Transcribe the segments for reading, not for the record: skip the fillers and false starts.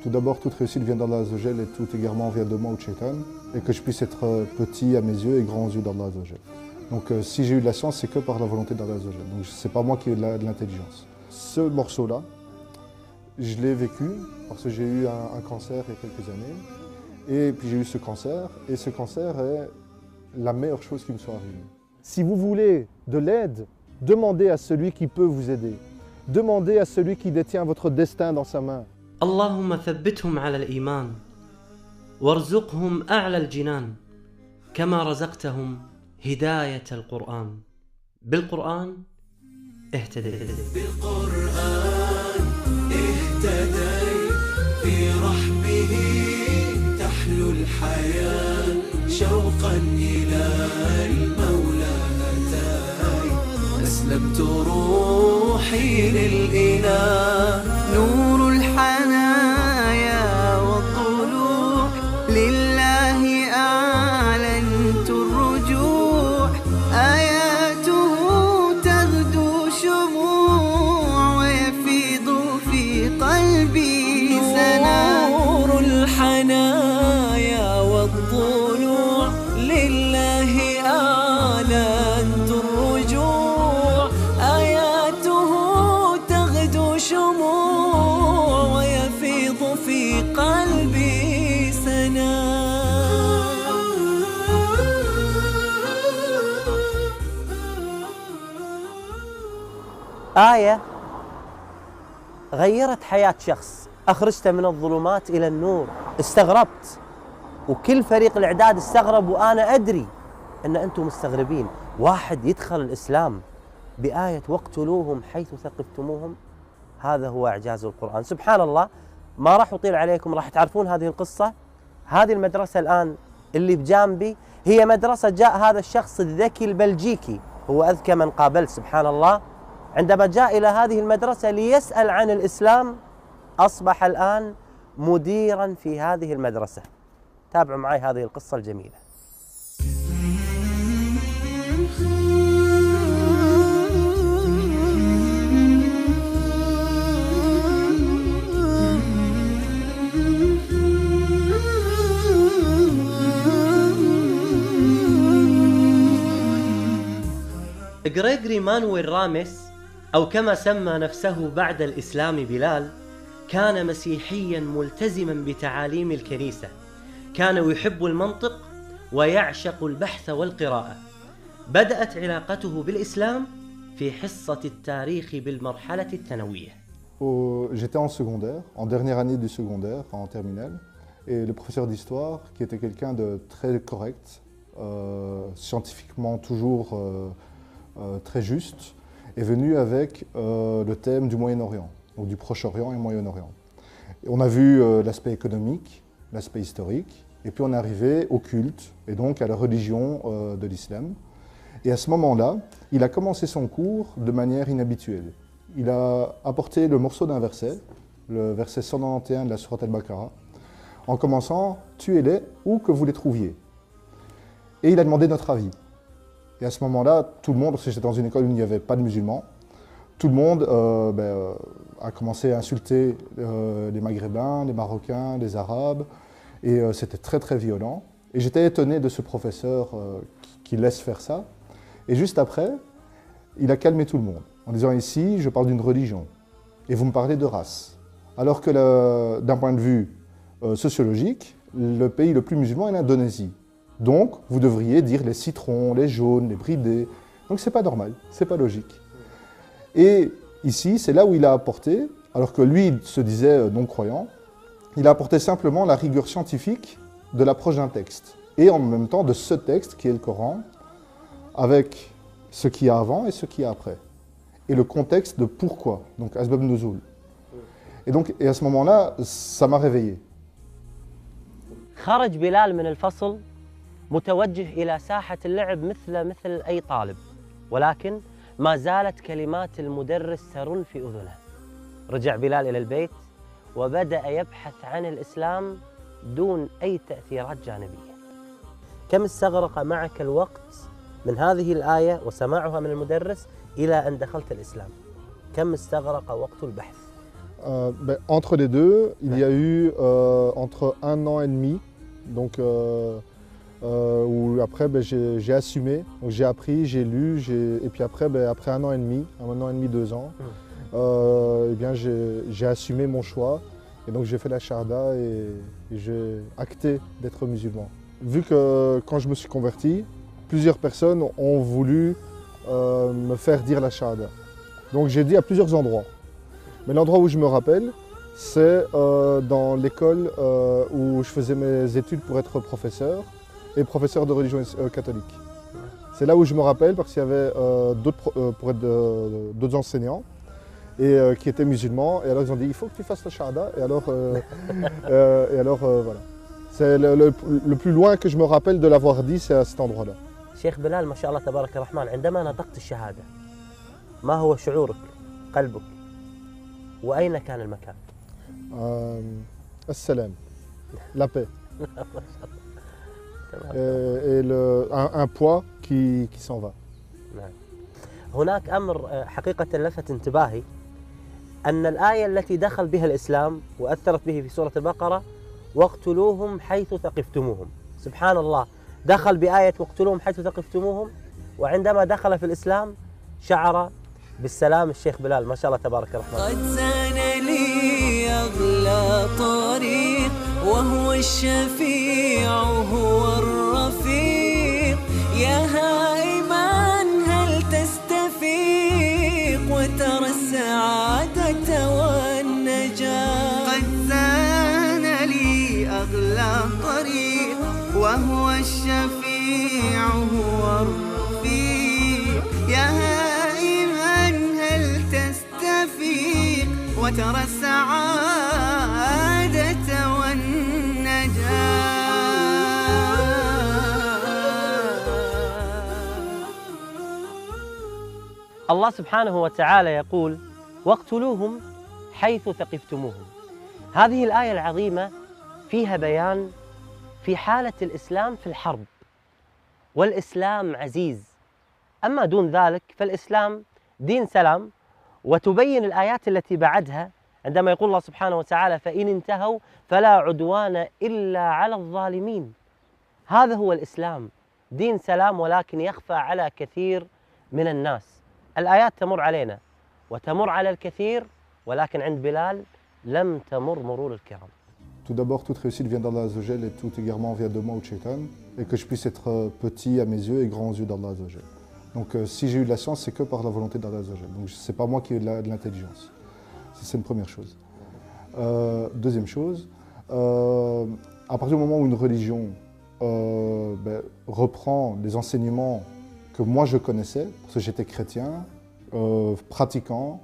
tout d'abord, toute réussite vient d'Allah Azzawajal et tout égarement vient de moi ou de Shaitan, et que je puisse être petit à mes yeux et grand aux yeux d'Allah Azzawajal. Donc si j'ai eu de la chance, c'est que par la volonté d'Allah Azzawajal. Donc c'est pas moi qui ai de l'intelligence. Ce morceau-là, je l'ai vécu parce que j'ai eu un cancer il y a quelques années. Et puis j'ai eu ce cancer, et ce cancer est la meilleure chose qui me soit arrivée. Si vous voulez de l'aide, demandez à celui qui peut vous aider. Demandez à celui qui détient votre destin dans sa main. اللهم ثبتهم على الإيمان وارزقهم أعلى الجنان كما رزقتهم هداية القرآن بالقرآن اهتديت بالقرآن اهتديت في رحمه تحلو الحياة شوقا إلى المولى أتاي أسلمت روحي للإله نور الحنايا والضلوع لله أعلنت الرجوع آياته تغدو شموع ويفيض في قلبي سنا نور الحنايا والضلوع لله أعلنت الرجوع آياته تغدو شموع ويفيض في قلبي سنا. آية غيرت حياة شخص، أخرجته من الظلمات إلى النور. استغربت، وكل فريق الإعداد استغرب، وأنا أدري أن أنتم مستغربين. واحد يدخل الإسلام بآية واقتلوهم حيث ثقفتموهم، هذا هو إعجاز القرآن. سبحان الله، ما راح أطيل عليكم، راح تعرفون هذه القصة. هذه المدرسة الآن اللي بجانبي هي مدرسة جاء هذا الشخص الذكي البلجيكي، هو أذكى من قابلت سبحان الله. عندما جاء إلى هذه المدرسة ليسأل عن الإسلام أصبح الآن مديرا في هذه المدرسة. تابعوا معي هذه القصة الجميلة. غريغوري مانويل راميس، أو كما سمى نفسه بعد الإسلام بلال، كان مسيحيا ملتزما بتعاليم الكنيسة. كان يحب المنطق ويعشق البحث والقراءة. بدأت علاقته بالإسلام في حصة التاريخ بالمرحلة الثانوية. J'étais en secondaire, en dernière année du secondaire, en terminale, et le professeur d'histoire, qui était quelqu'un de très correct, scientifiquement toujours très juste, est venu avec le thème du Moyen-Orient, ou du Proche-Orient et Moyen-Orient. On a vu l'aspect économique, l'aspect historique, et puis on est arrivé au culte, et donc à la religion de l'islam. Et à ce moment-là, il a commencé son cours de manière inhabituelle. Il a apporté le morceau d'un verset, le verset 191 de la Sourate Al-Baqarah, en commençant « Tuez-les où que vous les trouviez ». Et il a demandé notre avis. Et à ce moment-là, tout le monde, parce que j'étais dans une école où il n'y avait pas de musulmans, tout le monde a commencé à insulter les Maghrébins, les Marocains, les Arabes, et c'était très très violent. Et j'étais étonné de ce professeur qui laisse faire ça. Et juste après, il a calmé tout le monde, en disant ici, je parle d'une religion, et vous me parlez de race. Alors que d'un point de vue sociologique, le pays le plus musulman est l'Indonésie. Donc, vous devriez dire les citrons, les jaunes, les bridés. Donc, c'est pas normal, c'est pas logique. Et ici, c'est là où il a apporté, alors que lui se disait non-croyant, il a apporté simplement la rigueur scientifique de l'approche d'un texte. Et en même temps de ce texte qui est le Coran, avec ce qu'il y a avant et ce qu'il y a après. Et le contexte de pourquoi, donc Asbab Nuzul. Et à ce moment-là, ça m'a réveillé. خرج بلال من الفصل متوجه إلى ساحة اللعب مثل أي طالب، ولكن ما زالت كلمات المدرس ترن في أذنه. رجع بلال إلى البيت وبدأ يبحث عن الإسلام دون أي تأثيرات جانبية. كم استغرق معك الوقت من هذه الآية وسماعها من المدرس إلى أن دخلت الإسلام؟ كم استغرق وقت البحث؟ Entre les deux, il y a eu entre 1 an et demi, donc où après j'ai assumé, donc j'ai appris, j'ai lu, et puis après, après 1 an et demi, 2 ans, eh bien j'ai assumé mon choix et donc j'ai fait la Shahada et j'ai acté d'être musulman. Vu que quand je me suis converti, plusieurs personnes ont voulu me faire dire la Shahada. Donc j'ai dit à plusieurs endroits. Mais l'endroit où je me rappelle, c'est dans l'école où je faisais mes études pour être professeur et professeur de religion catholique. C'est là où je me rappelle parce qu'il y avait d'autres enseignants et qui étaient musulmans. Et alors ils ont dit il faut que tu fasses la Shahada. Et alors, voilà. C'est le plus loin que je me rappelle de l'avoir dit, c'est à cet endroit-là. شيخ بلال ما شاء الله تبارك الرحمن، عندما نطقت الشهادة ما هو شعورك، قلبك، وأين كان المكان؟ السلام, la paix. Et un poids qui s'en va. نعم. هناك أمر حقيقة لفت انتباهي، أن الآية التي دخل بها الإسلام وأثرت به في سورة البقرة واقتلوهم حيث ثقفتموهم. سبحان الله، دخل بآية واقتلوهم حيث ثقفتموهم، وعندما دخل في الإسلام شعر بالسلام. الشيخ بلال ما شاء الله تبارك الرحمن. قد زان لي أغلى طريق وهو الشفيع هو الرفيق، يا هائما هل تستفيق وترى السعادة والنجاة. قد زان لي أغلى طريق وهو الشفيع هو الرفيق، يا هائما هل تستفيق وترى السعادة والنجاة. الله سبحانه وتعالى يقول واقتلوهم حيث ثقفتموهم. هذه الآية العظيمة فيها بيان في حالة الإسلام في الحرب، والإسلام عزيز. أما دون ذلك فالإسلام دين سلام. وتبين الآيات التي بعدها عندما يقول الله سبحانه وتعالى فإن انتهوا فلا عدوان إلا على الظالمين. هذا هو الإسلام، دين سلام، ولكن يخفى على كثير من الناس. الآيات تمر علينا وتمر على الكثير، ولكن عند بلال لم تمر مرور الكرام. Tout d'abord, toute réussite vient d'Allah Azzawajal et tout égarement vient de moi ou de Shaitan, et que je puisse être petit à mes yeux et grand aux yeux d'Allah Azzawajal. Donc si j'ai eu de la chance, c'est que par la volonté d'Allah Azzawajal. Donc c'est pas moi qui ai eu de l'intelligence. C'est une première chose. Deuxième chose, à partir du moment où une religion reprend des enseignements que moi je connaissais, parce que j'étais chrétien, pratiquant,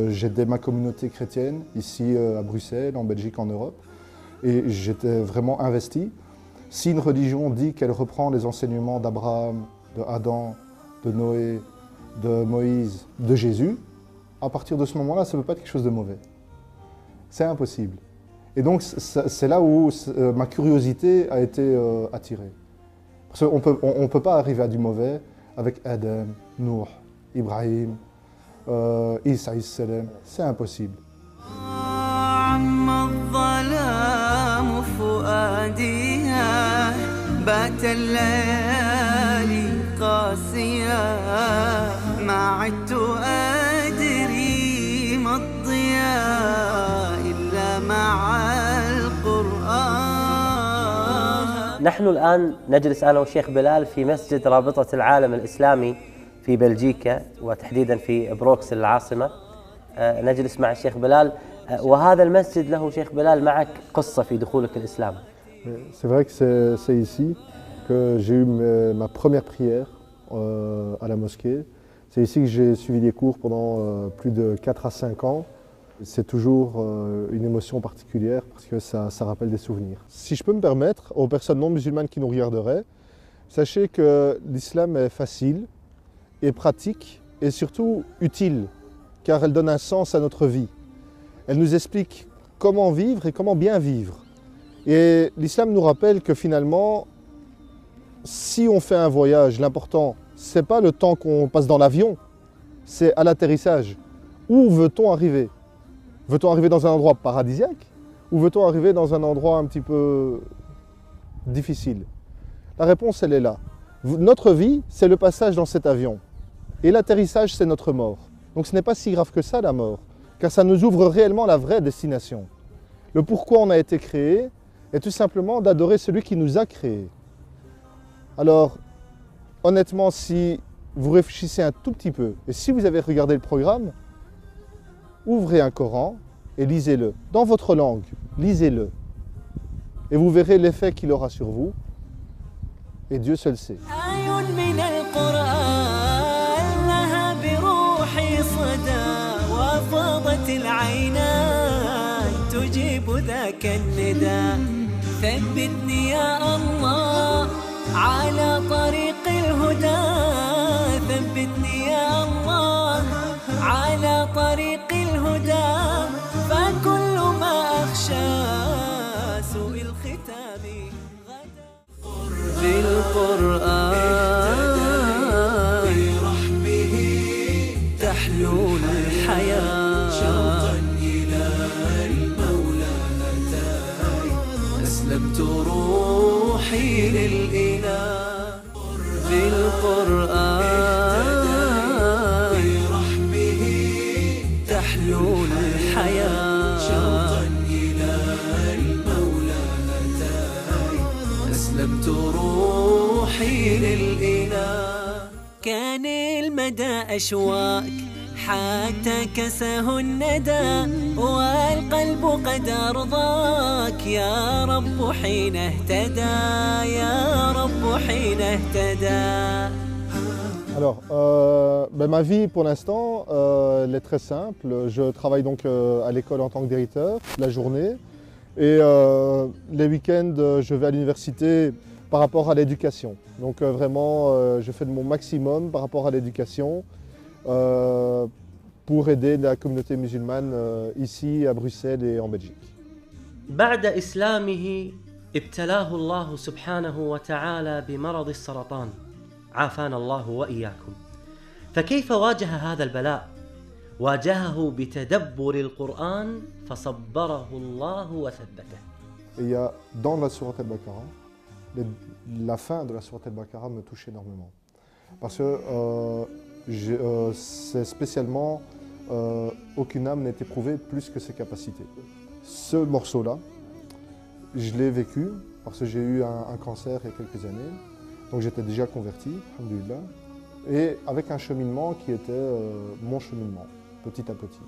j'aidais ma communauté chrétienne ici à Bruxelles, en Belgique, en Europe, et j'étais vraiment investi. Si une religion dit qu'elle reprend les enseignements d'Abraham, de Adam, de Noé, de Moïse, de Jésus, à partir de ce moment-là, ça ne peut pas être quelque chose de mauvais. C'est impossible. Et donc c'est là où ma curiosité a été attirée. Parce qu'on ne peut pas arriver à du mauvais avec Adam, Nuh, Ibrahim, Isa, c'est impossible. الظلام فؤاديها بات الليالي قاسيا ما عدت أدري ما الضياء إلا مع القرآن. نحن الآن نجلس أنا والشيخ بلال في مسجد رابطة العالم الإسلامي في بلجيكا، وتحديدا في بروكسل العاصمة. نجلس مع الشيخ بلال، وهذا المسجد له شيخ بلال معك قصة في دخولك الإسلام. C'est vrai que c'est ici que j'ai eu ma première prière à la mosquée. C'est ici que j'ai suivi des cours pendant plus de 4 à 5 ans. C'est toujours une émotion particulière parce que ça rappelle des souvenirs. Si je peux me permettre, aux personnes non musulmanes qui nous regarderaient, sachez que l'islam est facile et pratique et surtout utile, car elle donne un sens à notre vie. Elle nous explique comment vivre et comment bien vivre. Et l'islam nous rappelle que finalement, si on fait un voyage, l'important, ce n'est pas le temps qu'on passe dans l'avion, c'est à l'atterrissage. Où veut-on arriver? Veut-on arriver dans un endroit paradisiaque ou veut-on arriver dans un endroit un petit peu difficile? La réponse, elle est là. Notre vie, c'est le passage dans cet avion. Et l'atterrissage, c'est notre mort. Donc ce n'est pas si grave que ça, la mort, car ça nous ouvre réellement la vraie destination. Le pourquoi on a été créé est tout simplement d'adorer celui qui nous a créés. Alors, honnêtement, si vous réfléchissez un tout petit peu, et si vous avez regardé le programme, ouvrez un Coran et lisez-le. Dans votre langue, lisez-le. Et vous verrez l'effet qu'il aura sur vous. Et Dieu seul sait. ثبتني يا الله على طريق الهدى ثبتني يا الله على طريق الهدى فكل ما أخشى سوء الختام في القرآن برحمه تحلو الحياة شوقا إلى المولى أتاي أسلمت روحي للإله في القرآن برحمه تحلو الحياة شوقا إلى المولى أتاي أسلمت روحي للإله كان المدى أشواك حتى كساه الندى والقلب قد أرضاك يا رب حين اهتدى يا رب حين اهتدى. Alors, ma vie pour l'instant, elle est très simple. Je travaille donc à l'école en tant que directeur la journée et les week-ends, je vais à l'université par rapport à l'éducation. Donc vraiment, je fais de mon maximum par rapport à l'éducation pour aider la communauté musulmane ici à Bruxelles et en Belgique. بعد إسلامه ابتلاه الله سبحانه وتعالى بمرض السرطان عافانا الله وإياكم. فكيف واجه هذا البلاء؟ واجهه بتدبر القرآن فصبره الله وثبته. Et il y a dans la sourate Al-Baqarah, la fin de la sourate Al-Baqarah me touche énormément. Parce que c'est spécialement aucune âme n'est éprouvée plus que ses capacités. Ce morceau-là, je l'ai vécu parce que j'ai eu un cancer il y a quelques années. Donc j'étais déjà converti, alhamdoulilah, et avec un cheminement qui était mon cheminement, petit à petit.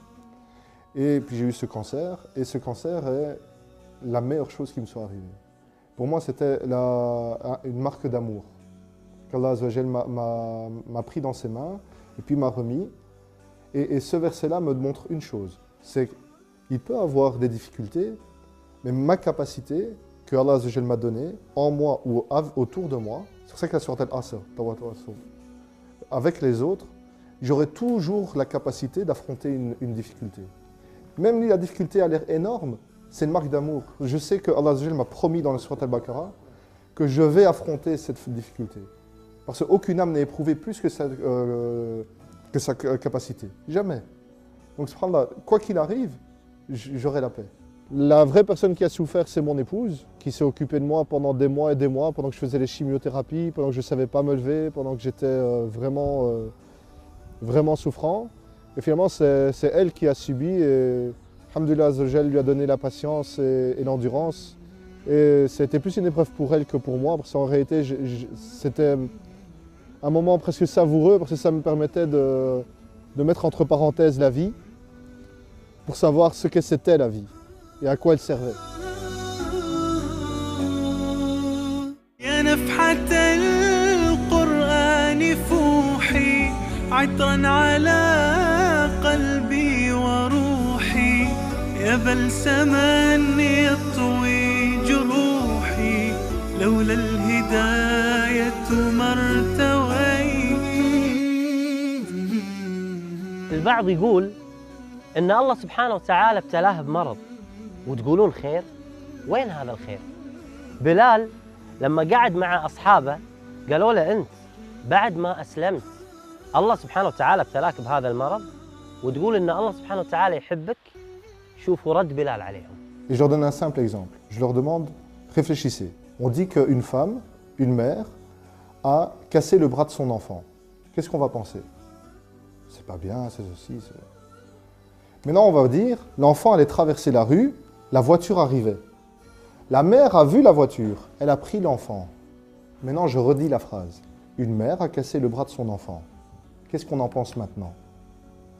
Et puis j'ai eu ce cancer, et ce cancer est la meilleure chose qui me soit arrivée. Pour moi, c'était une marque d'amour qu'Allah Azza wa Jal m'a pris dans ses mains et puis m'a remis. Et ce verset-là me montre une chose, c'est qu'il peut avoir des difficultés, mais ma capacité que Allah Azza wa Jal m'a donnée, en moi ou autour de moi, c'est pour ça que la sourate Al-Asr, avec les autres, j'aurai toujours la capacité d'affronter une difficulté. Même si la difficulté a l'air énorme, c'est une marque d'amour. Je sais que Allah Azza wa Jal m'a promis dans la sourate Al-Baqarah que je vais affronter cette difficulté. Parce qu'aucune âme n'est éprouvée plus que sa capacité. Jamais. Donc, subhanallah, quoi qu'il arrive, j'aurai la paix. La vraie personne qui a souffert, c'est mon épouse, qui s'est occupée de moi pendant des mois et des mois, pendant que je faisais les chimiothérapies, pendant que je ne savais pas me lever, pendant que j'étais vraiment souffrant. Et finalement, c'est elle qui a subi et alhamdoulilah, Azza wa Jal lui a donné la patience et l'endurance. Et c'était plus une épreuve pour elle que pour moi, parce qu'en réalité, c'était un moment presque savoureux, parce que ça me permettait de mettre entre parenthèses la vie, pour savoir ce que c'était la vie et à quoi elle servait. يا نفحة القرآن فوحي عطرا على قلبي وروحي يا بلسما يطوي جروحي لولا الهداية ما ارتويت. البعض يقول إن الله سبحانه وتعالى ابتلاه بمرض وتقولون خير؟ وين هذا الخير؟ بلال لما قعد مع أصحابه قالوا له أنت بعد ما أسلمت الله سبحانه وتعالى ابتلاك بهذا المرض وتقول إن الله سبحانه وتعالى يحبك؟ شوفوا رد بلال عليهم. Et je leur donne un simple exemple. Je leur demande, réfléchissez. On dit qu'une femme, une mère, a cassé le bras de son enfant. Qu'est-ce qu'on va penser? C'est pas bien, c'est ceci, c'est... Maintenant, on va dire, l'enfant allait traverser la rue, la voiture arrivait. La mère a vu la voiture, elle a pris l'enfant. Maintenant, je redis la phrase. Une mère a cassé le bras de son enfant. Qu'est-ce qu'on en pense maintenant?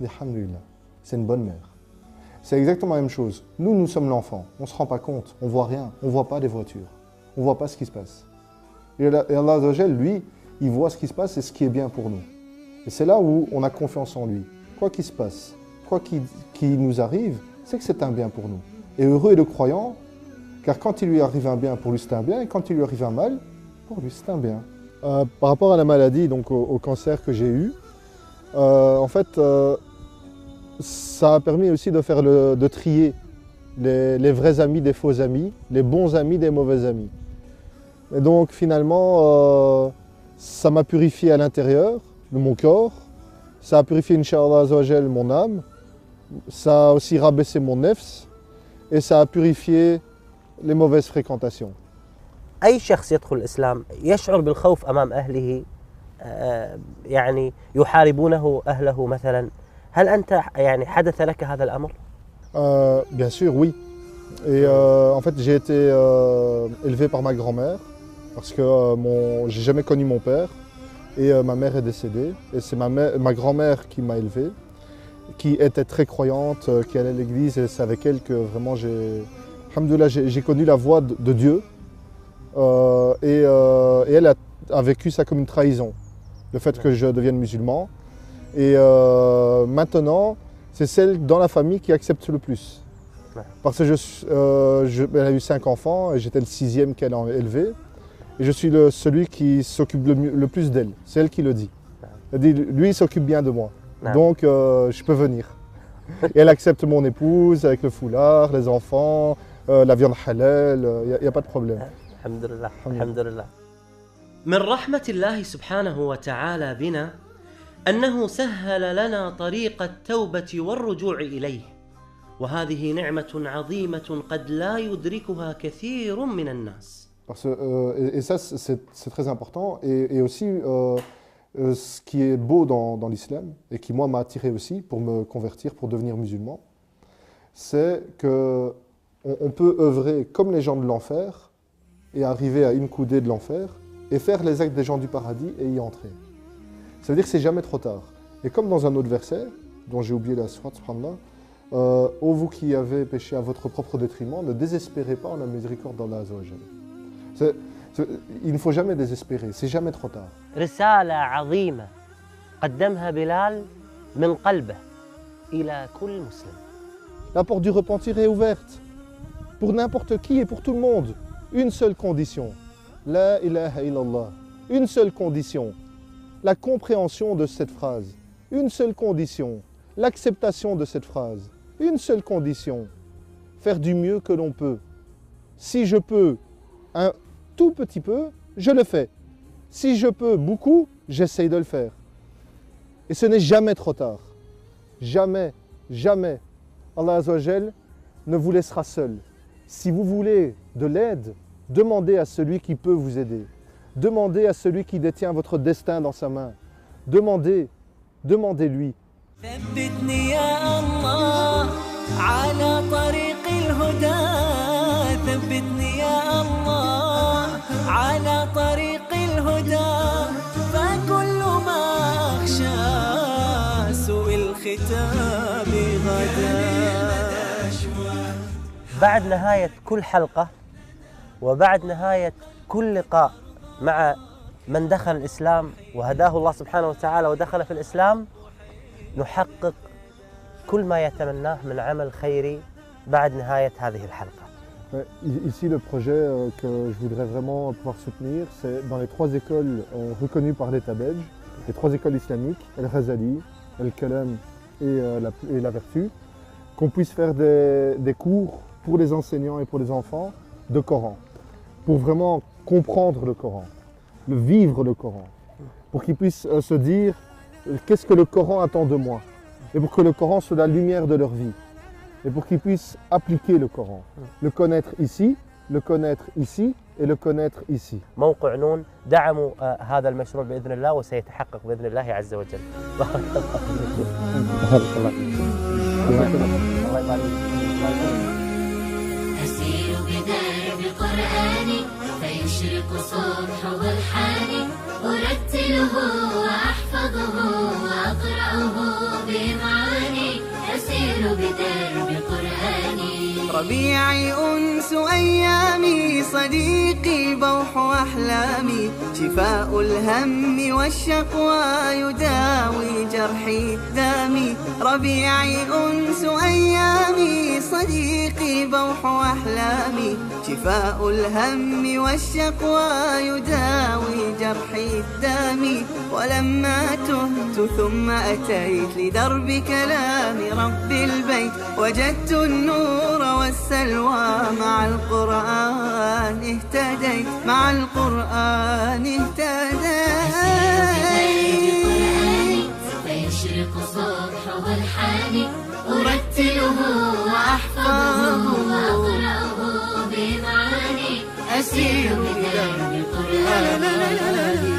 Alhamdulillah, c'est une bonne mère. C'est exactement la même chose. Nous, nous sommes l'enfant. On ne se rend pas compte, on ne voit rien, on ne voit pas les voitures. On ne voit pas ce qui se passe. Et Allah Azza wa Jal, lui, il voit ce qui se passe et ce qui est bien pour nous. Et c'est là où on a confiance en lui. Quoi qu'il se passe, quoi qu'il nous arrive, c'est que c'est un bien pour nous. Et heureux est le croyant, car quand il lui arrive un bien, pour lui c'est un bien, et quand il lui arrive un mal, pour lui c'est un bien. Par rapport à la maladie, donc au cancer que j'ai eu, en fait, ça a permis aussi de faire de trier les vrais amis des faux amis, les bons amis des mauvais amis. Et donc finalement, ça m'a purifié à l'intérieur de mon corps, ça a purifié, Inch'Allah Azza wa Jal, mon âme, ça a aussi rabaissé mon nefs, et ça a purifié les mauvaises fréquentations. أي شخص يدخل الإسلام يشعر بالخوف أمام أهله، يعني يحاربونه أهله مثلا. هل أنت يعني حدث لك هذا الأمر؟ Bien sûr, oui. Et en fait, j'ai été élevé par ma grand-mère parce que j'ai jamais connu mon père et ma mère est décédée. Et c'est ma grand-mère qui m'a élevé, qui était très croyante, qui allait à l'église et c'est avec elle que vraiment j'ai connu la voix de Dieu. Et elle a vécu ça comme une trahison, le fait que je devienne musulman. Et maintenant, c'est celle dans la famille qui accepte le plus. Parce que elle a eu 5 enfants et j'étais le 6e qu'elle a élevé. Et je suis celui qui s'occupe le plus d'elle. C'est elle qui le dit. Elle dit, lui, il s'occupe bien de moi. Donc, je peux venir. Et elle accepte mon épouse avec le foulard, les enfants, la viande halal, il n'y a pas de problème. الحمد لله الحمد لله. من رحمة الله سبحانه وتعالى بنا أنه سهل لنا طريق التوبة والرجوع إليه، وهذه نعمة عظيمة قد لا يدركها كثير من الناس. Et ça, c'est très important. Et aussi, ce qui est beau dans l'islam, et qui moi m'a attiré aussi pour me convertir, pour devenir musulman, c'est qu'on peut œuvrer comme les gens de l'enfer, et arriver à une coudée de l'enfer, et faire les actes des gens du paradis et y entrer. Ça veut dire que c'est jamais trop tard. Et comme dans un autre verset, dont j'ai oublié la sourate, subhanallah, ô vous qui avez péché à votre propre détriment, ne désespérez pas en la miséricorde d'Allah Azza wa Jal. Il ne faut jamais désespérer, c'est jamais trop tard. رسالة عظيمة قدمها بلال من قلبه إلى كل مسلم. La porte du repentir est ouverte, pour n'importe qui et pour tout le monde. Une seule condition, la ilaha illallah. Une seule condition, la compréhension de cette phrase. Une seule condition, l'acceptation de cette phrase. Une seule condition, faire du mieux que l'on peut. Si je peux un tout petit peu, je le fais. Si je peux beaucoup, j'essaye de le faire. Et ce n'est jamais trop tard. Jamais, jamais. Allah Azza wa Jal ne vous laissera seul. Si vous voulez de l'aide, demandez à celui qui peut vous aider. Demandez à celui qui détient votre destin dans sa main. Demandez-lui. ثبتني يا الله على طريق الهدى، ثبتني يا الله على طريق الهدى، فكل ما أخشى سوء الختام غدا. بعد نهاية كل حلقة وبعد نهاية كل لقاء مع من دخل الإسلام وهداه الله سبحانه وتعالى ودخل في الإسلام، نحقق كل ما يتمناه من عمل خيري بعد نهاية هذه الحلقة. Ici, le projet que je voudrais vraiment pouvoir soutenir, c'est dans les 3 écoles reconnues par l'État belge, les 3 écoles islamiques, El-Ghazali, El-Kalam et la Vertu, qu'on puisse faire des cours pour les enseignants et pour les enfants de Coran, pour vraiment comprendre le Coran, vivre le Coran, pour qu'ils puissent se dire qu'est-ce que le Coran attend de moi, et pour que le Coran soit la lumière de leur vie. et pour qu'ils puissent appliquer le Coran. Le connaître ici, le connaître ici et le connaître ici. موقع نون دعموا هذا المشروع بإذن الله وسيتحقق بإذن الله عز وجل. بارك الله فيك. بارك الله فيك. الله يبارك فيك. أسير بدرب قرآني فيشرق صبحه الحاني أرتله وأحفظه وأقرأه بمعاني أسير بدرب قرآني ربيعي أنس أيامي صديقي بوح أحلامي شفاء الهم والشقوى يداوي جرحي دامي ربيعي أنس أيامي صديقي بوح أحلامي شفاء الهم والشقوى يداوي جرحي دامي ولما تهت ثم أتيت لدرب كلام رب البيت وجدت النور والسلوى مع القرآن اهتديت مع القرآن اهتديت فيشرق صبحه الحاني أرتله وأحفظه وأقرأه بمعاني أسير بدرب قرآني